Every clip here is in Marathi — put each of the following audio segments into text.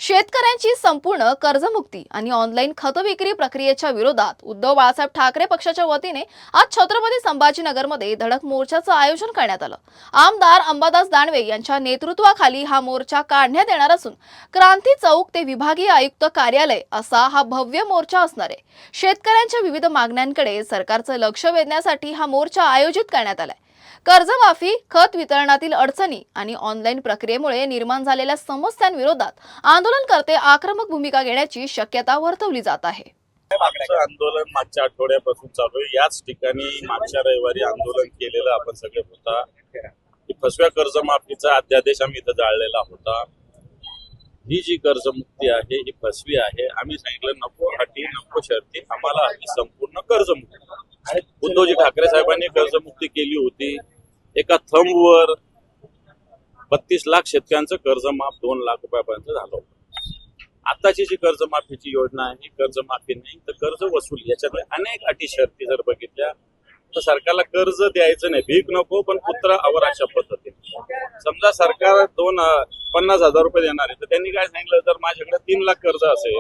शेतकऱ्यांची संपूर्ण कर्जमुक्ती आणि ऑनलाईन खत विक्री प्रक्रियेच्या विरोधात उद्धव बाळासाहेब ठाकरे पक्षाच्या वतीने आज छत्रपती संभाजीनगरमध्ये धडक मोर्चाचं आयोजन करण्यात आलं। आमदार अंबादास दानवे यांच्या नेतृत्वाखाली हा मोर्चा काढण्यात येणार असून क्रांती चौक ते विभागीय आयुक्त कार्यालय असा हा भव्य मोर्चा असणार आहे। शेतकऱ्यांच्या विविध मागण्यांकडे सरकारचं लक्ष वेधण्यासाठी हा मोर्चा आयोजित करण्यात आलाय। कर्जमाफी, खत वितरणातील अडचणी आणि ऑनलाईन प्रक्रियेमुळे निर्माण झालेल्या समस्यांविरोधात आंदोलनकर्ते आक्रमक भूमिका घेण्याची शक्यता वर्तवली जात आहे। आमचं आंदोलन मागच्या आठवड्यापासून चालू आहे। याच ठिकाणी मागच्या रविवारी आंदोलन केलेलं आपण सगळे होता की फसव्या कर्जमाफीचा अध्यादेश आम्ही इथं जाळलेला होता। ही जी कर्जमुक्ती आहे ही फसवी आहे। आम्ही सांगितलं नको अटी नको शर्ती, आम्हाला हवी संपूर्ण कर्जमुक्ती। उद्धवजी ठाकरे साहेबांनी कर्जमुक्ती केली होती। एका थंबवर 32 लाख शेतकऱ्यांचं कर्ज माफ 2 लाख रुपयापर्यंत झालं होतं। आताची जी कर्जमाफीची योजना आहे ही कर्जमाफी नाही तर कर्ज वसुली, याच्यातले अनेक अटी शर्ती जर बघितल्या तर सरकारला कर्ज द्यायचं नाही, भीक नको पण पुत्र आवर अशा पद्धतीने। समजा सरकार 50,000 रुपये देणार आहे तर त्यांनी काय सांगितलं, जर माझ्याकडे 3 लाख कर्ज असेल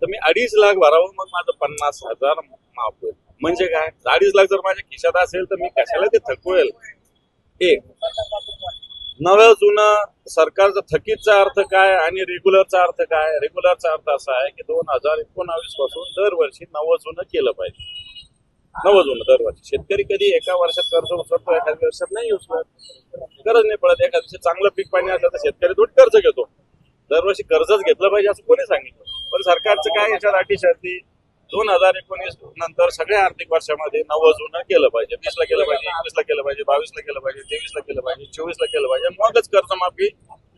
तर मी 2.5 लाख भरावं, मग माझं 50,000 माफ होईल। म्हणजे काय, 2.5 लाख जर माझ्या खिशात असेल तर मी कशाला ते थकवेल। एक नवं जुनं सरकारचं थकीतचा अर्थ काय आणि रेग्युलरचा अर्थ काय। रेग्युलरचा अर्थ असा आहे की 2019 पासून दरवर्षी नवं जुनं केलं पाहिजे। नवं जुनं दरवर्षी शेतकरी कधी एका वर्षात कर्ज उचलतो, एखाद्या वर्षात नाही उचलत, गरज नाही पडत। एखाद्या दिवशी चांगलं पीक पाणी असलं तर शेतकरी थोडी कर्ज घेतो, दरवर्षी कर्जच घेतलं पाहिजे असं कोणी सांगितलं। पण सरकारचं काय, याच्यात अटी शर्ती 2019 नंतर सगळ्या आर्थिक वर्षामध्ये नवं जुनं केलं पाहिजे। 20 ला केलं पाहिजे, 21 ला केलं पाहिजे, 22 ला केलं पाहिजे, 23 ला केलं पाहिजे, 24 ला केलं पाहिजे, मगच कर्जमाफी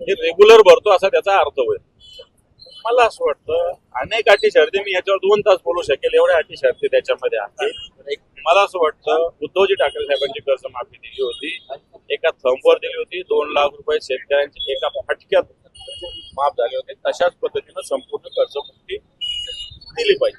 हे रेग्युलर भरतो असा त्याचा अर्थ होईल। मला असं वाटतं अनेक अटी शर्ती, मी याच्यावर 2 तास बोलू शकेल एवढ्या अटी शर्ती त्याच्यामध्ये आहे। मला असं वाटतं उद्धवजी ठाकरे साहेबांची कर्जमाफी दिली होती, एका थंबवर दिली होती, 2 लाख रुपये शेतकऱ्यांचे एका फटक्यात माफ झाले होते। तशाच पद्धतीनं संपूर्ण